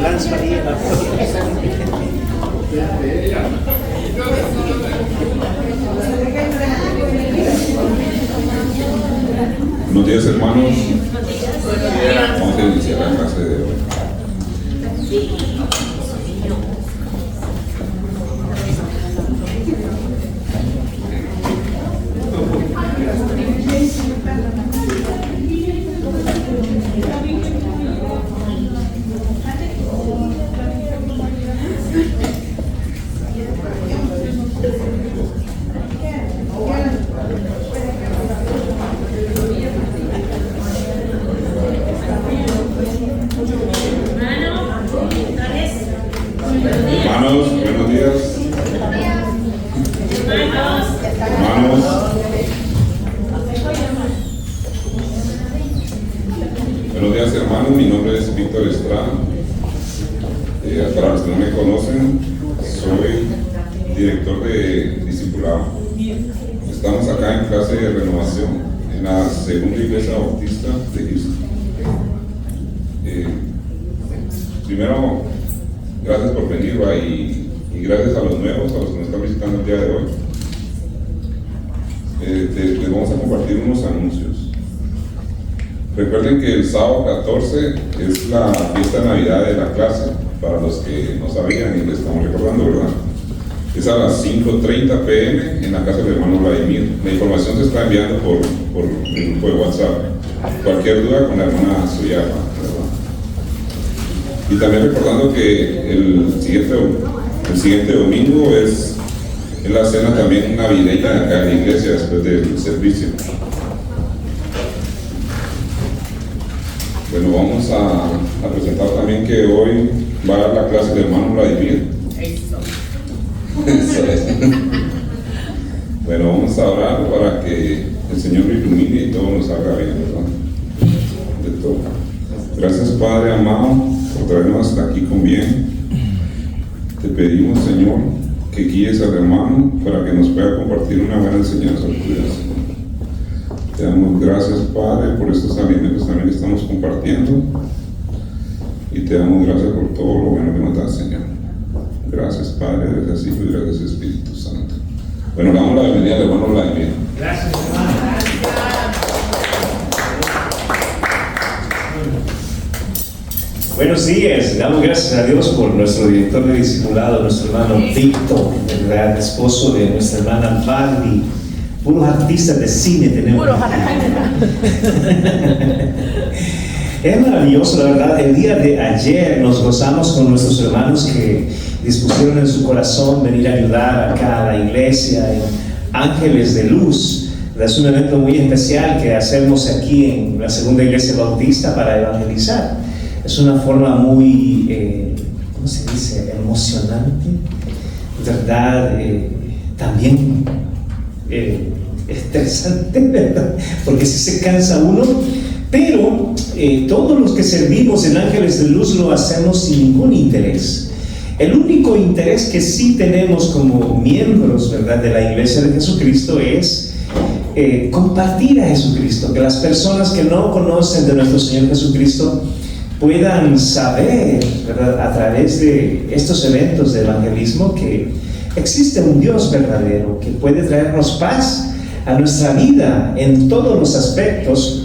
lanzo ahí en la Buenos días, hermanos. Vamos a iniciar la clase de hoy. Hermanos, buenos días. Hermanos. Buenos días, hermanos. Mi nombre es Víctor Estrada. Para los que no me conocen, soy director de discipulado. Estamos acá en clase de renovación en la segunda iglesia bautista de Houston. Primero, gracias por venir y gracias a los nuevos, a los que nos están visitando el día de hoy. Les vamos a compartir unos anuncios. Recuerden que el sábado 14 es la fiesta de Navidad de la clase, para los que no sabían y les estamos recordando, ¿verdad? Es a las 5:30 p.m. en la casa del hermano Vladimir. La información se está enviando por el grupo de WhatsApp. Cualquier duda con la hermana Suyama, ¿verdad? Y también recordando que el siguiente domingo es la cena también navideña acá en la iglesia después del servicio. Bueno, vamos a presentar también que hoy va a dar la clase del hermano Vladimir. Eso es. Bueno, vamos a orar para que el Señor lo ilumine y todo nos haga bien, ¿verdad? De todo. Gracias, Padre amado, por traernos hasta aquí con bien. Te pedimos, Señor, que guíes al hermano para que nos pueda compartir una buena enseñanza tuya, Señor. Te damos gracias, Padre, por estos alimentos también que estamos compartiendo. Y te damos gracias por todo lo bueno que nos das, Señor. Gracias, Padre, gracias, Hijo y gracias, Espíritu Santo. Bueno, le damos la bienvenida al hermano Vladimir. Gracias, hermano. Buenos días, damos gracias a Dios por nuestro director de discipulado, nuestro hermano Víctor, ¿verdad? Esposo de nuestra hermana Valdi. Puros artistas de cine tenemos. Es maravilloso, la verdad. El día de ayer nos gozamos con nuestros hermanos que dispusieron en su corazón venir a ayudar acá a la iglesia en Ángeles de Luz. Es un evento muy especial que hacemos aquí en la segunda iglesia bautista para evangelizar. Es una forma muy, ¿cómo se dice? Emocionante, ¿verdad? También estresante, ¿verdad? Porque si se cansa uno, pero todos los que servimos en Ángeles de Luz lo hacemos sin ningún interés. El único interés que sí tenemos como miembros, ¿verdad?, de la Iglesia de Jesucristo es compartir a Jesucristo, que las personas que no conocen de nuestro Señor Jesucristo puedan saber, ¿verdad?, a través de estos eventos de evangelismo que existe un Dios verdadero que puede traernos paz a nuestra vida en todos los aspectos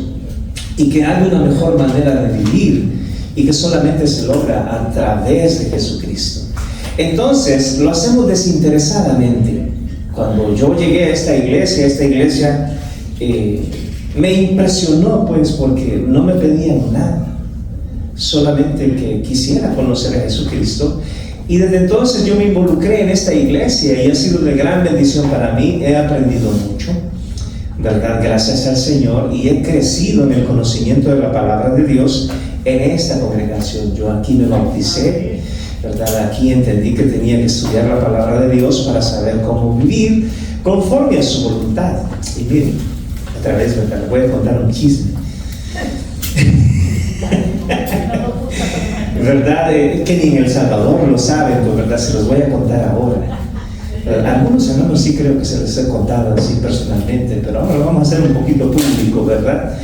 y que hay una mejor manera de vivir y que solamente se logra a través de Jesucristo. Entonces lo hacemos desinteresadamente. Cuando yo llegué a esta iglesia me impresionó, pues, porque no me pedían nada, solamente que quisiera conocer a Jesucristo. Y desde entonces yo me involucré en esta iglesia y ha sido de gran bendición para mí. He aprendido mucho, ¿verdad?, gracias al Señor, y he crecido en el conocimiento de la palabra de Dios en esta congregación. Yo aquí me bauticé, ¿verdad? Aquí entendí que tenía que estudiar la palabra de Dios para saber cómo vivir conforme a su voluntad. Y miren, otra vez me voy a contar un chisme. ¿Verdad? Que ni en El Salvador lo saben, pues, ¿verdad? Se los voy a contar ahora. Algunos hermanos sí creo que se les he contado así personalmente, pero ahora lo vamos a hacer un poquito público, ¿verdad?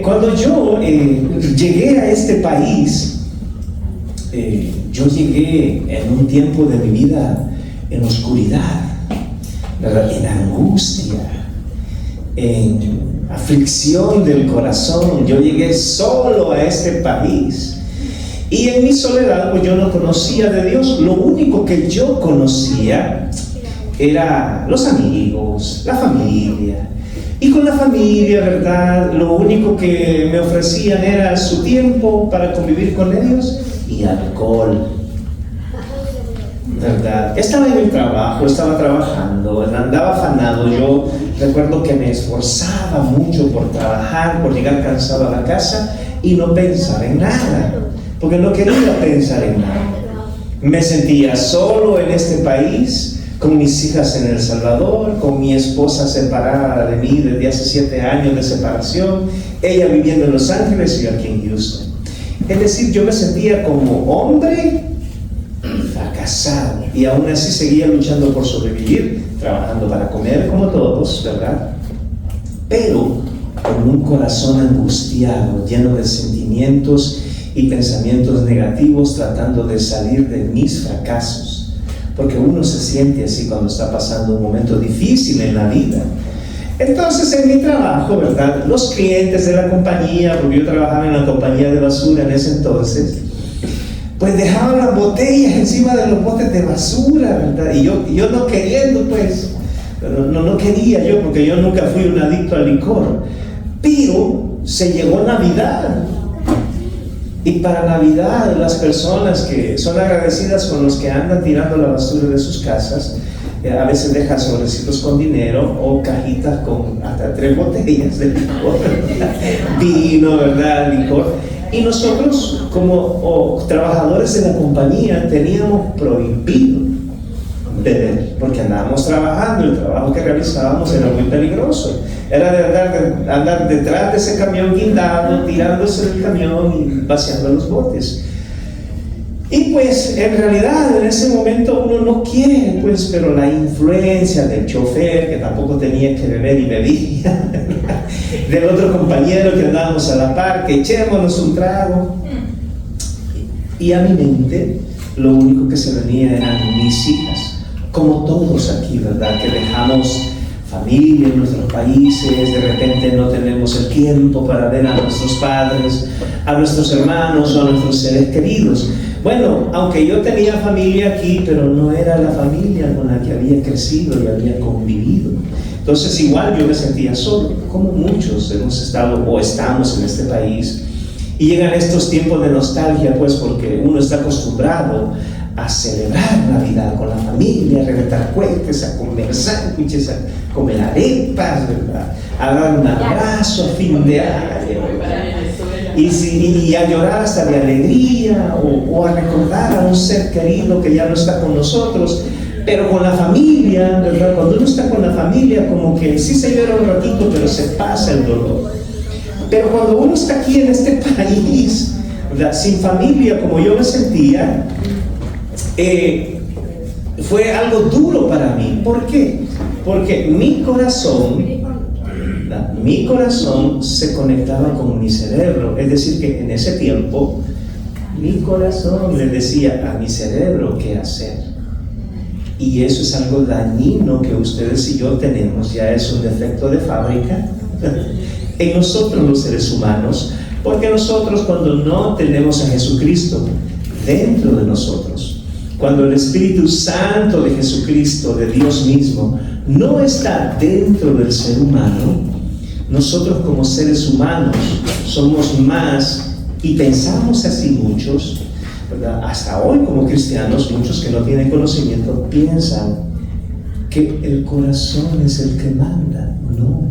Cuando yo llegué a este país, yo llegué en un tiempo de mi vida en oscuridad, ¿verdad? En angustia, en aflicción del corazón. Yo llegué solo a este país y en mi soledad pues yo no conocía de Dios. Lo único que yo conocía era los amigos, la familia. Y con la familia, ¿verdad? Lo único que me ofrecían era su tiempo para convivir con ellos y alcohol, ¿verdad? Estaba en el trabajo, estaba trabajando, andaba afanado. Yo recuerdo que me esforzaba mucho por trabajar, por llegar cansado a la casa y no pensar en nada, porque no quería pensar en nada. Me sentía solo en este país, con mis hijas en El Salvador, con mi esposa separada de mí desde hace 7 años de separación, ella viviendo en Los Ángeles y yo aquí en Houston. Es decir, yo me sentía como hombre fracasado y aún así seguía luchando por sobrevivir, trabajando para comer como todos, ¿verdad? Pero con un corazón angustiado, lleno de sentimientos y pensamientos negativos, tratando de salir de mis fracasos. Porque uno se siente así cuando está pasando un momento difícil en la vida. Entonces en mi trabajo, ¿verdad? Los clientes de la compañía, porque yo trabajaba en la compañía de basura en ese entonces, pues dejaban las botellas encima de los botes de basura, ¿verdad? Y yo no queriendo, pues, no quería yo, porque yo nunca fui un adicto al licor. Pero se llegó Navidad. Y para Navidad, las personas que son agradecidas con los que andan tirando la basura de sus casas, a veces dejan sobrecitos con dinero o cajitas con hasta 3 botellas de licor, vino, ¿verdad? Licor. Y nosotros, como trabajadores de la compañía, teníamos prohibido beber, porque andábamos trabajando. El trabajo que realizábamos era muy peligroso. Era de andar detrás de ese camión guindado, tirándose del camión y vaciando los botes. Y pues en realidad en ese momento uno no quiere, pues, pero la influencia del chofer, que tampoco tenía que beber y bebía, del otro compañero que andábamos a la par, que echémonos un trago. Y a mi mente lo único que se venía eran mis hijas, como todos aquí, ¿verdad? Que dejamos familia en nuestros países, de repente no tenemos el tiempo para ver a nuestros padres, a nuestros hermanos o a nuestros seres queridos. Bueno, aunque yo tenía familia aquí, pero no era la familia con la que había crecido y había convivido. Entonces igual yo me sentía solo, como muchos hemos estado o estamos en este país. Y llegan estos tiempos de nostalgia, pues, porque uno está acostumbrado a celebrar Navidad con la familia, a reventar cohetes, a comer sándwiches, a comer arepas, ¿verdad? A dar un abrazo a fin de año, y a llorar hasta de alegría, o a recordar a un ser querido que ya no está con nosotros. Pero con la familia, ¿verdad? Cuando uno está con la familia, como que sí se llora un ratito, pero se pasa el dolor. Pero cuando uno está aquí en este país, ¿verdad? Sin familia, como yo me sentía, fue algo duro para mí. ¿Por qué? Porque mi corazón se conectaba con mi cerebro. Es decir, que en ese tiempo mi corazón le decía a mi cerebro qué hacer. Y eso es algo dañino que ustedes y yo tenemos. Ya es un defecto de fábrica en nosotros los seres humanos, porque nosotros, cuando no tenemos a Jesucristo dentro de nosotros, cuando el Espíritu Santo de Jesucristo, de Dios mismo, no está dentro del ser humano, nosotros como seres humanos somos más, y pensamos así muchos, ¿verdad? Hasta hoy como cristianos, muchos que no tienen conocimiento piensan que el corazón es el que manda. No,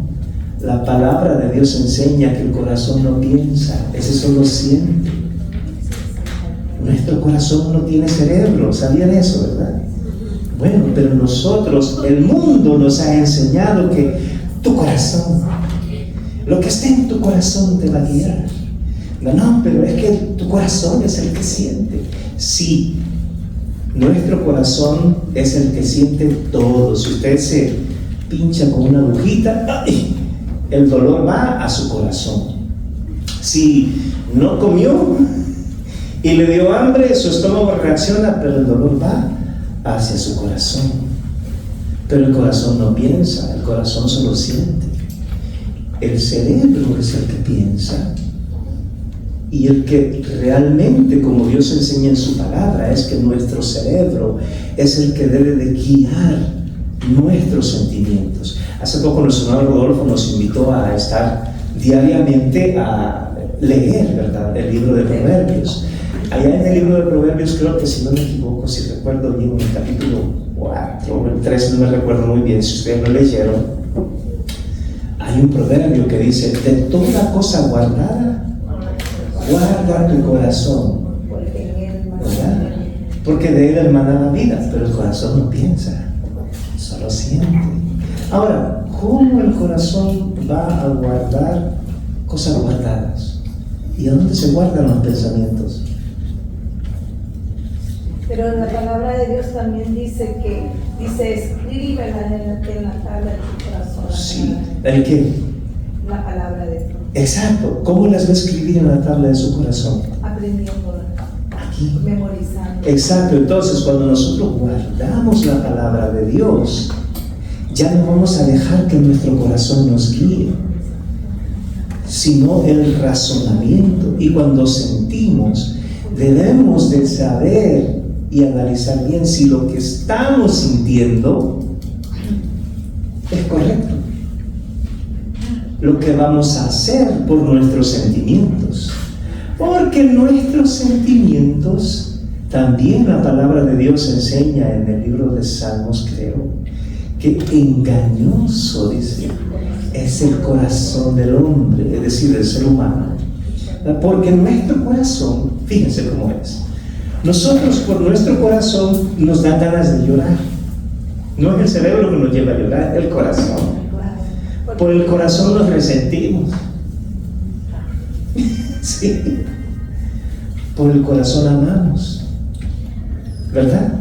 la palabra de Dios enseña que el corazón no piensa, ese solo siente. Nuestro corazón no tiene cerebro, ¿sabían eso, verdad? Bueno, pero nosotros, el mundo nos ha enseñado que tu corazón, lo que esté en tu corazón te va a guiar. No, pero es que tu corazón es el que siente. Sí, nuestro corazón es el que siente todo. Si usted se pincha con una agujita, ¡ay!, el dolor va a su corazón. Si no comió y le dio hambre, su estómago reacciona, pero el dolor va hacia su corazón. Pero el corazón no piensa, el corazón solo siente. El cerebro es el que piensa, y el que realmente, como Dios enseña en su palabra, es que nuestro cerebro es el que debe de guiar nuestros sentimientos. Hace poco nuestro hermano Rodolfo nos invitó a estar diariamente a leer, ¿verdad?, el libro de Proverbios. Allá en el libro de Proverbios, creo que, si no me equivoco, si recuerdo bien, en el capítulo 4 o el 3, no me recuerdo muy bien, si ustedes lo leyeron, hay un proverbio que dice: de toda cosa guardada, guarda tu corazón, ¿verdad? Porque de él emana la vida, pero el corazón no piensa, solo siente. Ahora, ¿cómo el corazón va a guardar cosas guardadas? ¿Y a dónde se guardan los pensamientos? Pero la palabra de Dios también dice escríbela en la tabla de tu corazón. Sí, ¿el qué? La palabra de Dios. Exacto. ¿Cómo las va a escribir en la tabla de su corazón? Aprendiéndola. Aquí. Memorizando. Exacto. Entonces, cuando nosotros guardamos la palabra de Dios, ya no vamos a dejar que nuestro corazón nos guíe, sino el razonamiento. Y cuando sentimos, debemos de saber y analizar bien si lo que estamos sintiendo es correcto, lo que vamos a hacer por nuestros sentimientos, porque nuestros sentimientos, también la palabra de Dios enseña en el libro de Salmos, creo, que engañoso, dice, es el corazón del hombre, es decir, del ser humano, porque nuestro corazón, fíjense cómo es. Nosotros, por nuestro corazón, nos da ganas de llorar. No es el cerebro que nos lleva a llorar, es el corazón. Por el corazón nos resentimos. Sí. Por el corazón amamos, ¿verdad?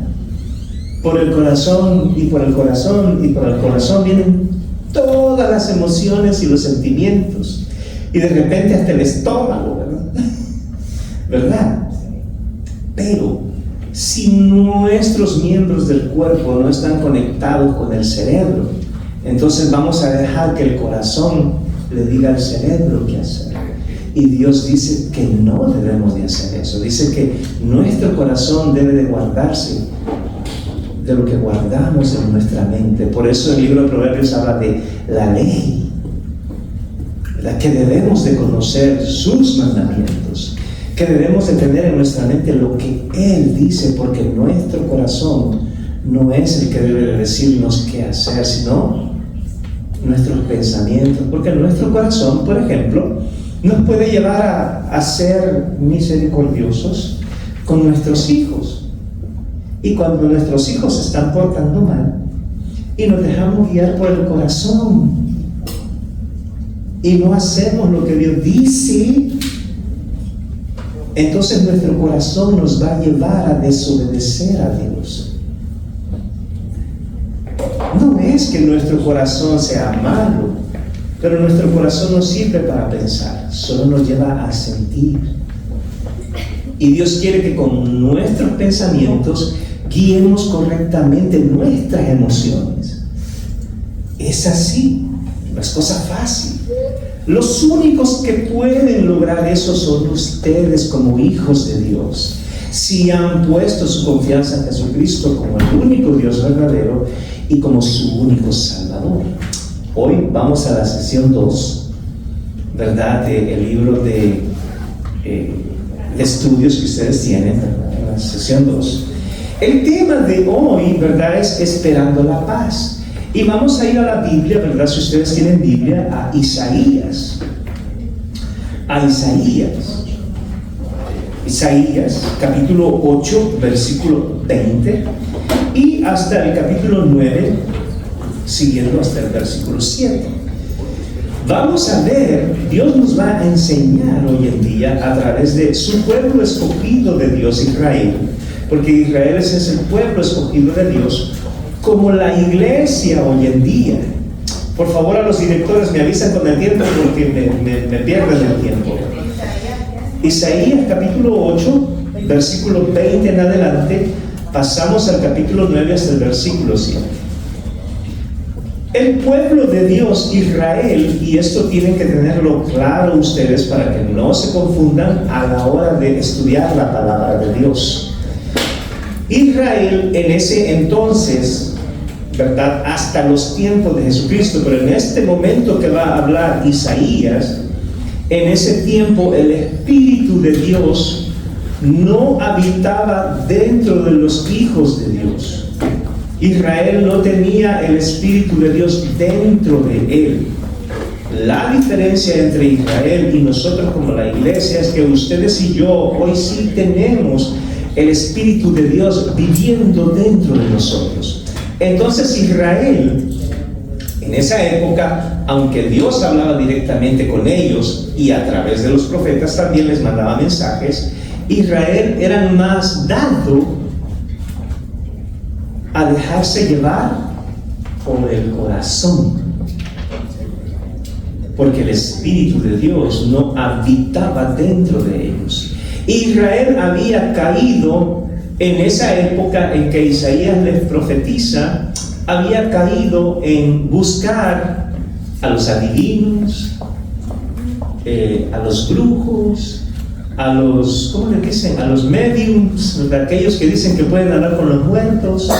Por el corazón y por el corazón y por el corazón vienen todas las emociones y los sentimientos. Y de repente hasta el estómago, ¿verdad? ¿Verdad? Pero si nuestros miembros del cuerpo no están conectados con el cerebro, entonces vamos a dejar que el corazón le diga al cerebro qué hacer. Y Dios dice que no debemos de hacer eso. Dice que nuestro corazón debe de guardarse de lo que guardamos en nuestra mente. Por eso el libro de Proverbios habla de la ley, la que debemos de conocer sus mandamientos, que debemos de tener en nuestra mente lo que Él dice, porque nuestro corazón no es el que debe de decirnos qué hacer, sino nuestros pensamientos, porque nuestro corazón, por ejemplo, nos puede llevar a ser misericordiosos con nuestros hijos. Y cuando nuestros hijos se están portando mal y nos dejamos guiar por el corazón y no hacemos lo que Dios dice, entonces nuestro corazón nos va a llevar a desobedecer a Dios. No es que nuestro corazón sea malo, pero nuestro corazón no sirve para pensar, solo nos lleva a sentir. Y Dios quiere que con nuestros pensamientos guiemos correctamente nuestras emociones. Es así, no es cosa fácil. Los únicos que pueden lograr eso son ustedes como hijos de Dios, si han puesto su confianza en Jesucristo como el único Dios verdadero y como su único Salvador. Hoy vamos a la sesión 2, ¿verdad?, del libro de estudios que ustedes tienen, ¿verdad?, en la sesión 2. El tema de hoy, ¿verdad?, es esperando la paz. Y vamos a ir a la Biblia, ¿verdad?, si ustedes tienen Biblia, a Isaías. A Isaías. Isaías, capítulo 8, versículo 20, y hasta el capítulo 9, siguiendo hasta el versículo 7. Vamos a ver, Dios nos va a enseñar hoy en día a través de su pueblo escogido de Dios, Israel, porque Israel es el pueblo escogido de Dios, como la iglesia hoy en día. Por favor, a los directores me avisan con el tiempo porque me pierden el tiempo. Isaías capítulo 8, versículo 20 en adelante, pasamos al capítulo 9 hasta el versículo 7. El pueblo de Dios, Israel, y esto tienen que tenerlo claro ustedes para que no se confundan a la hora de estudiar la palabra de Dios. Israel en ese entonces, ¿verdad? Hasta los tiempos de Jesucristo, pero en este momento que va a hablar Isaías, en ese tiempo el Espíritu de Dios no habitaba dentro de los hijos de Dios. Israel no tenía el Espíritu de Dios dentro de él. La diferencia entre Israel y nosotros como la iglesia es que ustedes y yo hoy sí tenemos el Espíritu de Dios viviendo dentro de nosotros. Entonces Israel, en esa época, aunque Dios hablaba directamente con ellos y a través de los profetas también les mandaba mensajes, Israel era más dado a dejarse llevar por el corazón, porque el Espíritu de Dios no habitaba dentro de ellos. Israel había caído en esa época en que Isaías les profetiza, había caído en buscar a los adivinos, a los brujos, a los, ¿cómo le dicen? A los mediums, de aquellos que dicen que pueden hablar con los muertos.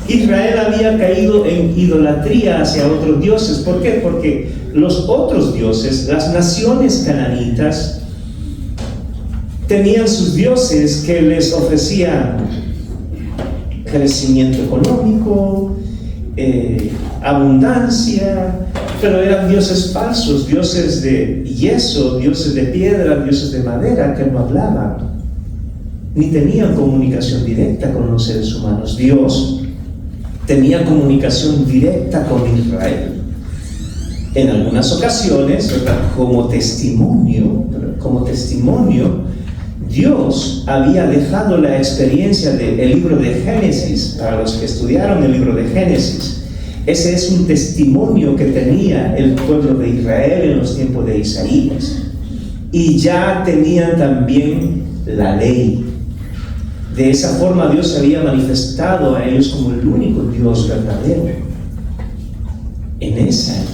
Israel había caído en idolatría hacia otros dioses. ¿Por qué? Porque los otros dioses, las naciones cananitas, tenían sus dioses que les ofrecían crecimiento económico, abundancia, pero eran dioses falsos, dioses de yeso, dioses de piedra, dioses de madera, que no hablaban, ni tenían comunicación directa con los seres humanos. Dios tenía comunicación directa con Israel. En algunas ocasiones, ¿verdad? Como testimonio, Dios había dejado la experiencia del libro de Génesis. Para los que estudiaron el libro de Génesis, ese es un testimonio que tenía el pueblo de Israel en los tiempos de Isaías. Y ya tenían también la ley. De esa forma Dios se había manifestado a ellos como el único Dios verdadero en esa época.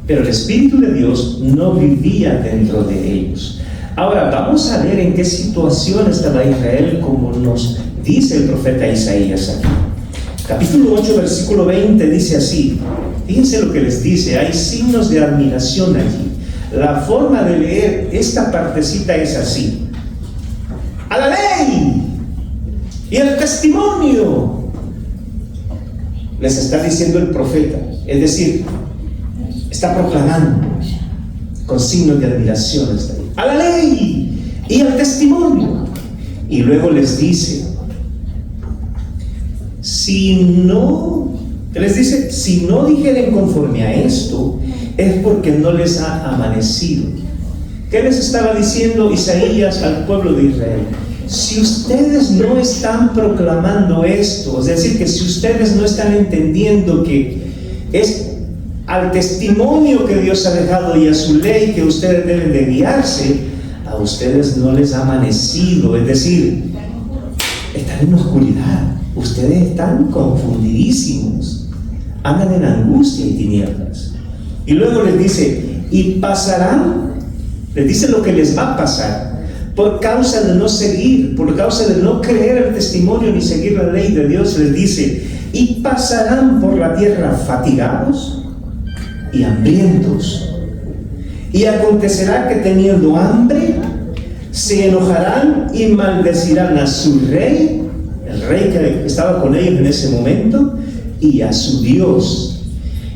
Pero el Espíritu de Dios no vivía dentro de ellos. Ahora vamos a ver en qué situación estaba Israel, como nos dice el profeta Isaías aquí. Capítulo 8, versículo 20 dice así. Fíjense lo que les dice, hay signos de admiración allí. La forma de leer esta partecita es así: a la ley y el testimonio, les está diciendo el profeta. Es decir, está proclamando con signos de admiración, está ahí, a la ley y al testimonio. Y luego les dice, si no dijeren conforme a esto, es porque no les ha amanecido. ¿Qué les estaba diciendo Isaías al pueblo de Israel? Si ustedes no están proclamando esto, es decir, que si ustedes no están entendiendo que es al testimonio que Dios ha dejado y a su ley que ustedes deben de guiarse, a ustedes no les ha amanecido, es decir, están en oscuridad, ustedes están confundidísimos, andan en angustia y tinieblas. Y luego les dice, y pasarán, les dice lo que les va a pasar, por causa de no seguir, por causa de no creer el testimonio ni seguir la ley de Dios. Les dice, y pasarán por la tierra fatigados y hambrientos, y acontecerá que teniendo hambre se enojarán y maldecirán a su rey, el rey que estaba con ellos en ese momento, y a su Dios.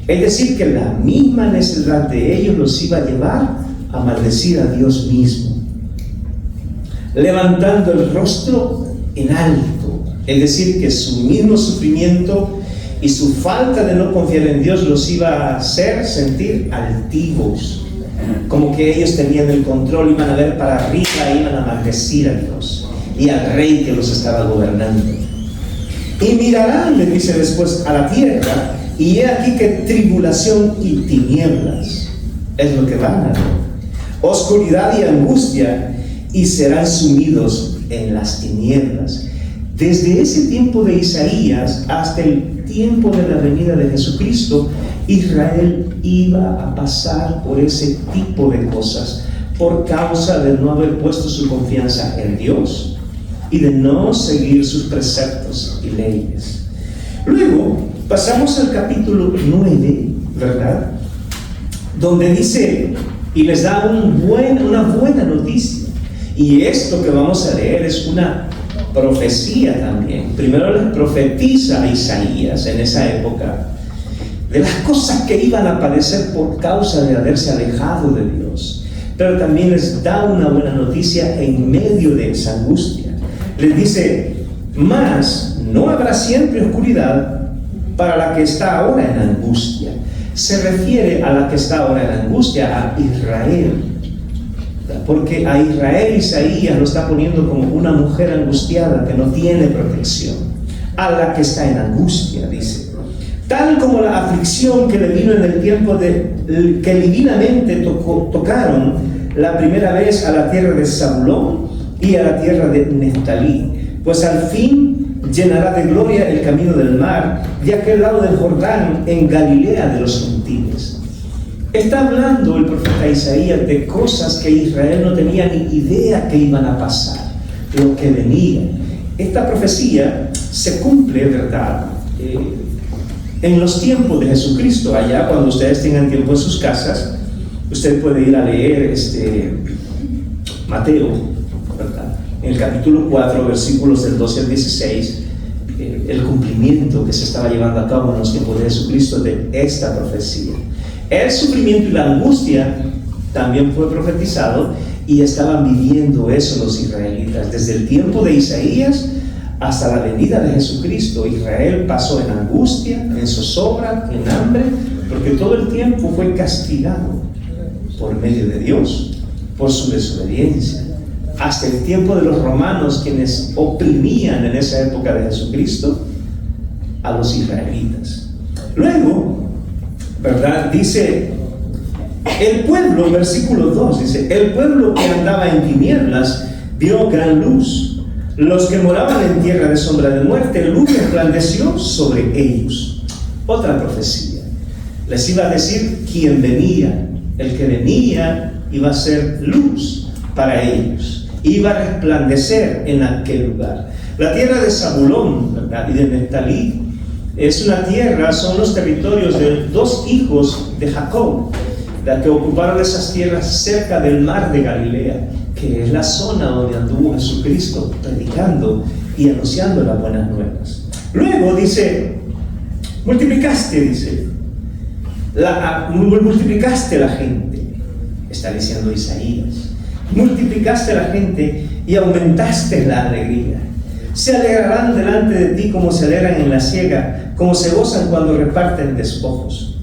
Es decir, que la misma necesidad de ellos los iba a llevar a maldecir a Dios mismo, levantando el rostro en alto. Es decir, que su mismo sufrimiento y su falta de no confiar en Dios los iba a hacer sentir altivos, como que ellos tenían el control, iban a ver para arriba, iban a maldecir a Dios y al rey que los estaba gobernando. Y mirarán, le dice después, a la tierra, y he aquí que tribulación y tinieblas es lo que van a ver, oscuridad y angustia, y serán sumidos en las tinieblas. Desde ese tiempo de Isaías hasta el tiempo de la venida de Jesucristo, Israel iba a pasar por ese tipo de cosas por causa de no haber puesto su confianza en Dios y de no seguir sus preceptos y leyes. Luego pasamos al capítulo 9, ¿verdad? Donde dice, y les da una buena noticia. Y esto que vamos a leer es una profecía también. Primero les profetiza a Isaías en esa época de las cosas que iban a padecer por causa de haberse alejado de Dios. Pero también les da una buena noticia en medio de esa angustia. Les dice, mas no habrá siempre oscuridad para la que está ahora en angustia. Se refiere a la que está ahora en angustia, a Israel. Porque a Israel Isaías lo está poniendo como una mujer angustiada que no tiene protección. A la que está en angustia, dice. Tal como la aflicción que le vino en el tiempo que divinamente tocaron la primera vez a la tierra de Zabulón y a la tierra de Neftalí. Pues al fin llenará de gloria el camino del mar, de aquel lado del Jordán, en Galilea de los gentiles. Está hablando el profeta Isaías de cosas que Israel no tenía ni idea que iban a pasar, lo que venía. Esta profecía se cumple, ¿verdad?, en los tiempos de Jesucristo. Allá, cuando ustedes tengan tiempo en sus casas, usted puede ir a leer Mateo, ¿verdad?, en el capítulo 4, versículos del 12 al 16, el cumplimiento que se estaba llevando a cabo en los tiempos de Jesucristo de esta profecía. El sufrimiento y la angustia también fue profetizado y estaban viviendo eso los israelitas. Desde el tiempo de Isaías hasta la venida de Jesucristo, Israel pasó en angustia, en zozobra, en hambre, porque todo el tiempo fue castigado por medio de Dios, por su desobediencia. Hasta el tiempo de los romanos, quienes oprimían en esa época de Jesucristo a los israelitas. Luego, ¿verdad?, dice el pueblo, versículo 2, dice, el pueblo que andaba en tinieblas vio gran luz. Los que moraban en tierra de sombra de muerte, luz resplandeció sobre ellos. Otra profecía. Les iba a decir quién venía. El que venía iba a ser luz para ellos. Iba a resplandecer en aquel lugar. La tierra de Zabulón, ¿verdad?, y de Neftalí es una tierra, son los territorios de dos hijos de Jacob, la que ocuparon esas tierras cerca del mar de Galilea, que es la zona donde anduvo Jesucristo predicando y anunciando las buenas nuevas. Luego dice, multiplicaste la gente, está diciendo Isaías. Multiplicaste la gente y aumentaste la alegría. Se alegrarán delante de ti como se alegran en la siega, como se gozan cuando reparten despojos.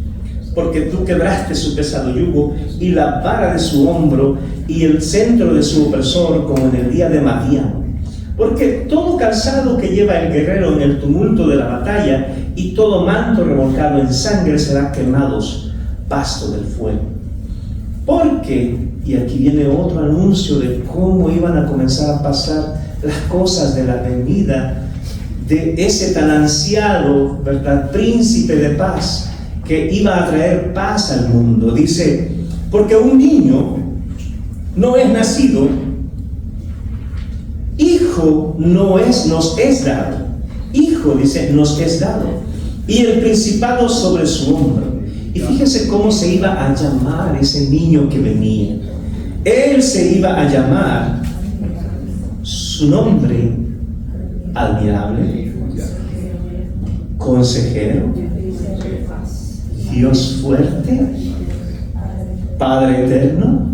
Porque tú quebraste su pesado yugo y la vara de su hombro y el centro de su opresor, como en el día de Madián. Porque todo calzado que lleva el guerrero en el tumulto de la batalla y todo manto revolcado en sangre será quemados, pasto del fuego. Porque, y aquí viene otro anuncio de cómo iban a comenzar a pasar las cosas de la venida de ese tan ansiado, ¿verdad?, príncipe de paz, que iba a traer paz al mundo. Dice, porque un niño no es nacido, hijo nos es dado. Hijo, dice, nos es dado, y el principado sobre su hombro. Y fíjense cómo se iba a llamar ese niño que venía. Él se iba a llamar, su nombre, admirable, consejero, Dios fuerte, Padre eterno,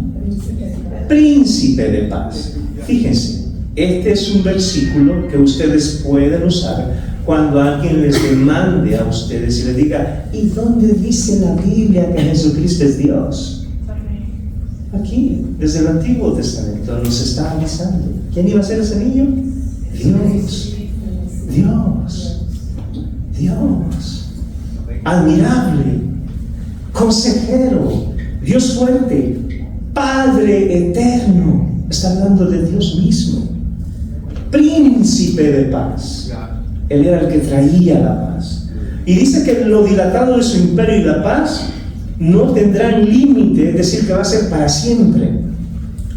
príncipe de paz. Fíjense, este es un versículo que ustedes pueden usar cuando alguien les demande a ustedes y les diga, ¿y dónde dice la Biblia que Jesucristo es Dios? Aquí, desde el Antiguo Testamento, nos está avisando. ¿Quién iba a ser ese niño? Dios. Dios. Dios. Admirable. Consejero. Dios fuerte. Padre eterno. Está hablando de Dios mismo. príncipe de paz. Él era el que traía la paz. Y dice que lo dilatado de su imperio y la paz no tendrán límite, es decir, que va a ser para siempre.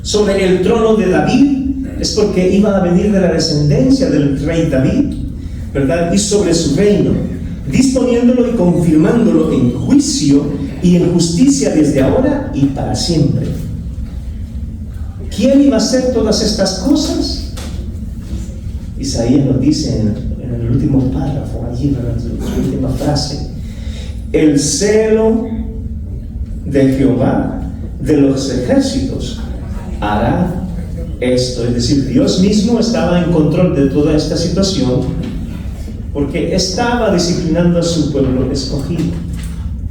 Sobre el trono de David, es porque iba a venir de la descendencia del rey David, ¿verdad? Y sobre su reino, disponiéndolo y confirmándolo en juicio y en justicia desde ahora y para siempre. ¿Quién iba a hacer todas estas cosas? Isaías nos dice en el último párrafo, allí en su última frase: el celo de Jehová de los ejércitos hará esto. Es decir, Dios mismo estaba en control de toda esta situación, porque estaba disciplinando a su pueblo escogido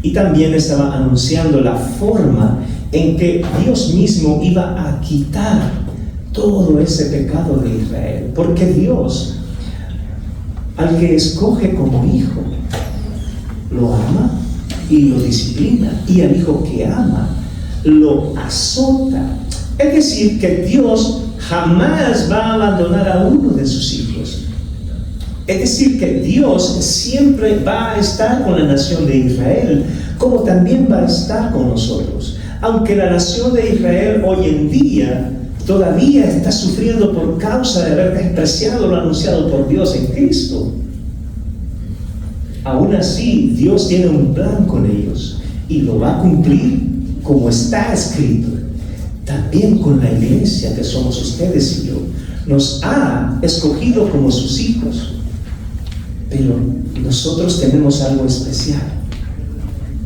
y también estaba anunciando la forma en que Dios mismo iba a quitar todo ese pecado de Israel, porque Dios al que escoge como hijo lo ama y lo disciplina, y al hijo que ama lo azota. Es decir, que Dios jamás va a abandonar a uno de sus hijos. Es decir, que Dios siempre va a estar con la nación de Israel, como también va a estar con nosotros. Aunque la nación de Israel hoy en día todavía está sufriendo por causa de haber despreciado lo anunciado por Dios en Cristo, aún así Dios tiene un plan con ellos y lo va a cumplir como está escrito. También con la iglesia, que somos ustedes y yo, nos ha escogido como sus hijos. Pero nosotros tenemos algo especial,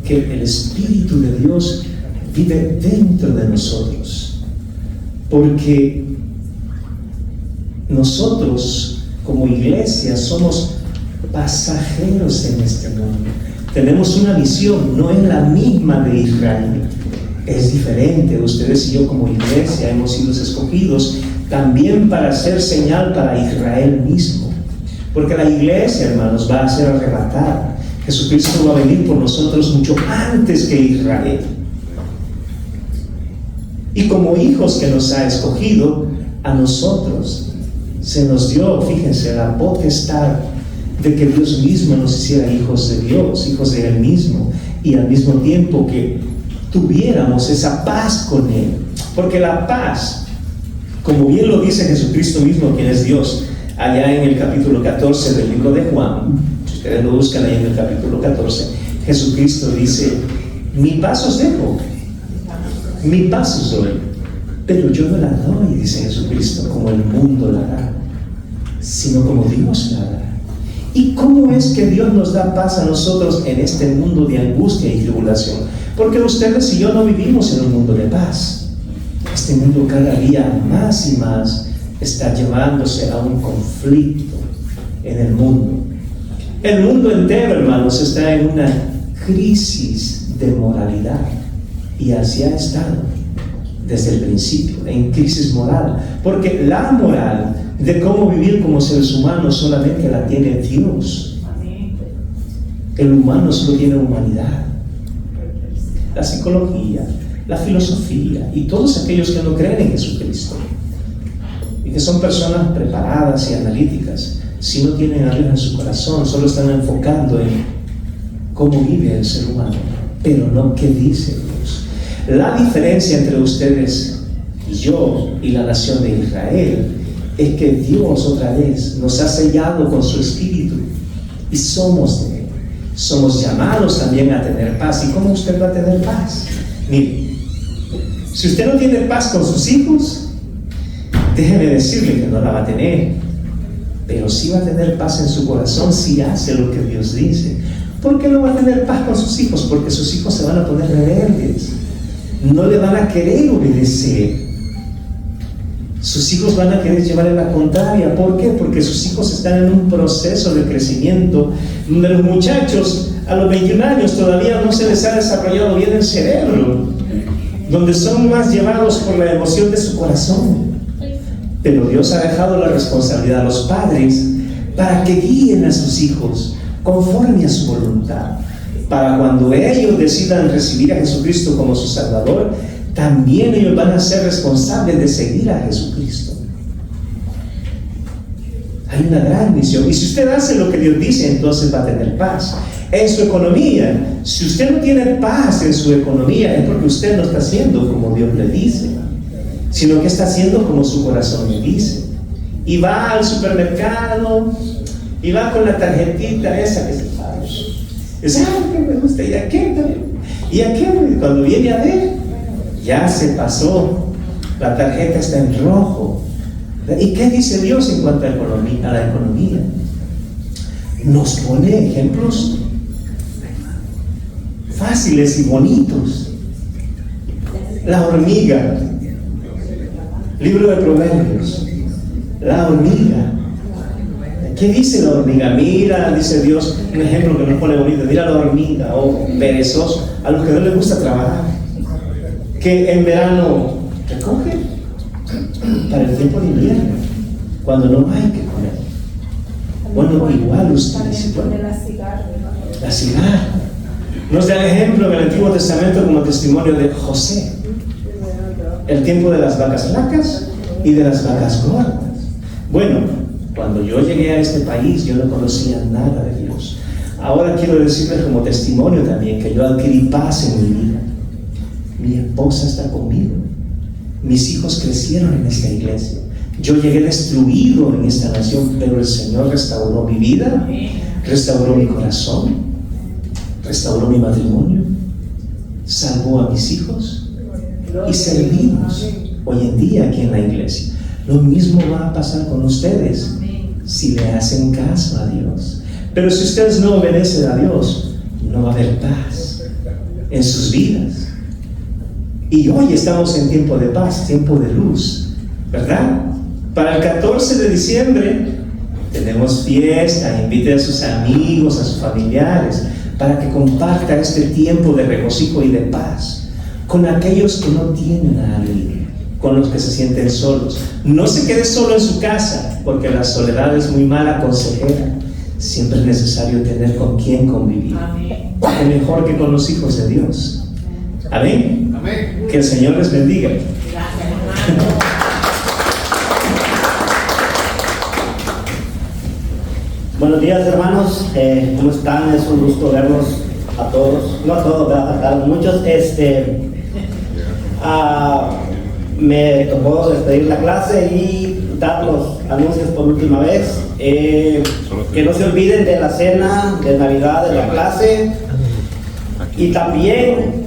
que el Espíritu de Dios vive dentro de nosotros, porque nosotros como iglesia somos pasajeros en este mundo. Tenemos una misión, no es la misma de Israel, es diferente. Ustedes y yo como iglesia hemos sido escogidos también para ser señal para Israel mismo, porque la iglesia, hermanos, va a ser arrebatada. Jesucristo va a venir por nosotros mucho antes que Israel. Y como hijos que nos ha escogido, a nosotros se nos dio, fíjense, la potestad de que Dios mismo nos hiciera hijos de Dios, hijos de Él mismo, y al mismo tiempo que tuviéramos esa paz con Él. Porque la paz, como bien lo dice Jesucristo mismo, quien es Dios, allá en el capítulo 14 del libro de Juan, si ustedes lo buscan ahí en el capítulo 14, Jesucristo dice: mi paz os dejo, mi paz os doy, pero yo no la doy, dice Jesucristo, como el mundo la da, sino como Dios la da. ¿Y cómo es que Dios nos da paz a nosotros en este mundo de angustia y tribulación? Porque ustedes y yo no vivimos en un mundo de paz. Este mundo cada día más y más está llevándose a un conflicto en el mundo. El mundo entero, hermanos, está en una crisis de moralidad, y así ha estado desde el principio, en crisis moral, porque la moral de cómo vivir como seres humanos solamente la tiene Dios. El humano solo tiene humanidad. La psicología, la filosofía y todos aquellos que no creen en Jesucristo y que son personas preparadas y analíticas, si no tienen a Dios en su corazón, solo están enfocando en cómo vive el ser humano, pero no qué dice Dios. La diferencia entre ustedes y yo y la nación de Israel es que Dios otra vez nos ha sellado con su Espíritu y somos de Él. Somos llamados también a tener paz. ¿Y cómo usted va a tener paz? Mire, si usted no tiene paz con sus hijos, déjeme decirle que no la va a tener, pero sí va a tener paz en su corazón si hace lo que Dios dice. ¿Por qué no va a tener paz con sus hijos? Porque sus hijos se van a poner rebeldes, no le van a querer obedecer. Sus hijos van a querer llevarle la contraria. ¿Por qué? Porque sus hijos están en un proceso de crecimiento donde los muchachos a los 21 años todavía no se les ha desarrollado bien el cerebro, donde son más llevados por la emoción de su corazón. Pero Dios ha dejado la responsabilidad a los padres para que guíen a sus hijos conforme a su voluntad, para cuando ellos decidan recibir a Jesucristo como su Salvador, también ellos van a ser responsables de seguir a Jesucristo. Hay una gran misión. Y si usted hace lo que Dios dice, entonces va a tener paz. En su economía, si usted no tiene paz en su economía, es porque usted no está haciendo como Dios le dice, sino que está haciendo como su corazón le dice. Y va al supermercado, y va con la tarjetita esa que se paga. Dice, que me gusta, y aquel, cuando viene a ver, ya se pasó, la tarjeta está en rojo. ¿Y qué dice Dios en cuanto a la economía? Nos pone ejemplos fáciles y bonitos. La hormiga, libro de Proverbios, la hormiga. ¿Qué dice la hormiga? Mira, dice Dios, un ejemplo que nos pone bonito, mira la hormiga, perezoso, a los que no les gusta trabajar, que en verano recoge para el tiempo de invierno, cuando no hay que comer. Bueno, igual ustedes, la cigarra. Nos da el ejemplo en el Antiguo Testamento como testimonio de José, el tiempo de las vacas flacas y de las vacas gordas. Bueno, cuando yo llegué a este país, yo no conocía nada de Dios. Ahora quiero decirles como testimonio también que yo adquirí paz en mi vida. Mi esposa está conmigo. Mis hijos crecieron en esta iglesia. Yo llegué destruido en esta nación, pero el Señor restauró mi vida, restauró mi corazón, restauró mi matrimonio, salvó a mis hijos y servimos hoy en día aquí en la iglesia. Lo mismo va a pasar con ustedes si le hacen caso a Dios. Pero si ustedes no obedecen a Dios, no va a haber paz en sus vidas. Y hoy estamos en tiempo de paz, tiempo de luz, ¿verdad? Para el 14 de diciembre tenemos fiesta, invite a sus amigos, a sus familiares, para que comparta este tiempo de regocijo y de paz con aquellos que no tienen a alguien, con los que se sienten solos. No se quede solo en su casa, porque la soledad es muy mala consejera. Siempre es necesario tener con quién convivir. Amén. Es mejor que con los hijos de Dios. Amén. Amén. Que el Señor les bendiga. Gracias, hermano. Buenos días, hermanos. ¿Cómo están? Es un gusto verlos a todos. No a todos, a muchos. Me tocó despedir la clase y dar los anuncios por última vez. Que no se olviden de la cena de Navidad de la clase. Y también,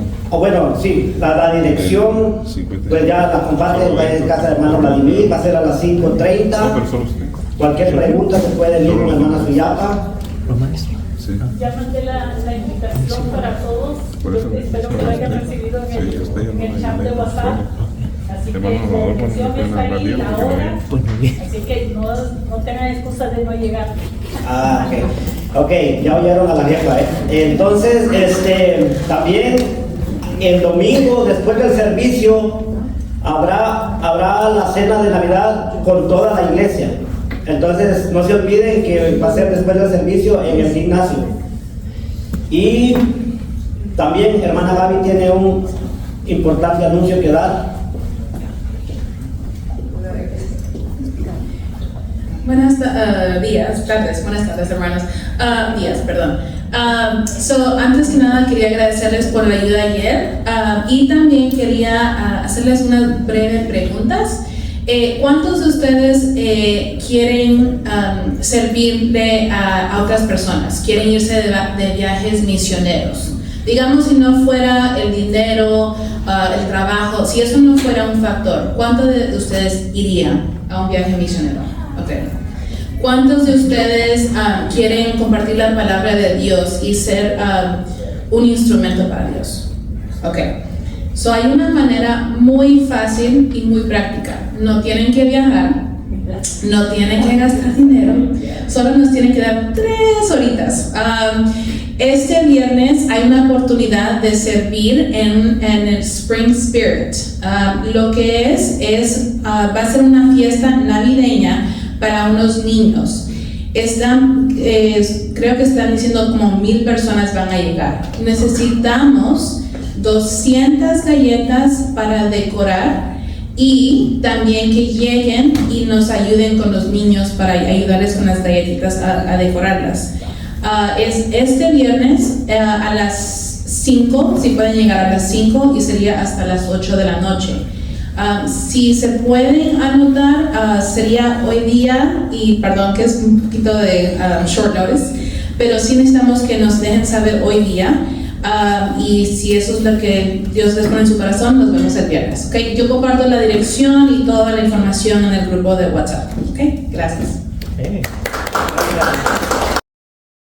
la dirección, pues ya la comparten en casa de hermano Vladimir, va a ser a las 5:30. Cualquier pregunta se puede ir con la hermana Suyapa. Ya mandé la invitación para todos. Espero que lo hayan recibido en el chat de WhatsApp. Así que la dirección está ahí, la hora. Así que no tengan excusa de no llegar. Ok, ya oyeron a la jefa, Entonces, también el domingo, después del servicio, habrá la cena de Navidad con toda la iglesia. Entonces, no se olviden que va a ser después del servicio en el gimnasio. Y también, hermana Gaby tiene un importante anuncio que dar. Buenas tardes, hermanos. Antes que nada quería agradecerles por la ayuda ayer y también quería hacerles unas breves preguntas. ¿Cuántos de ustedes quieren servirle a otras personas? ¿Quieren irse de viajes misioneros? Digamos, si no fuera el dinero, el trabajo, si eso no fuera un factor, ¿cuántos de ustedes irían a un viaje misionero? Okay. ¿Cuántos de ustedes quieren compartir la palabra de Dios y ser un instrumento para Dios? Okay. Hay una manera muy fácil y muy práctica. No tienen que viajar, no tienen que gastar dinero, solo nos tienen que dar 3 horitas. Este viernes hay una oportunidad de servir en el Spring Spirit. Lo que va a ser una fiesta navideña para unos niños. Creo que están diciendo como 1000 personas van a llegar. Necesitamos 200 galletas para decorar y también que lleguen y nos ayuden con los niños para ayudarles con las galletitas a decorarlas. Es este viernes a las 5, si pueden llegar a las 5, y sería hasta las 8 de la noche. Si se pueden anotar, sería hoy día, y perdón que es un poquito de short notice, pero sí necesitamos que nos dejen saber hoy día. Y si eso es lo que Dios les pone en su corazón, nos vemos el viernes. ¿Okay? Yo comparto la dirección y toda la información en el grupo de WhatsApp. ¿Okay? Gracias. Gracias.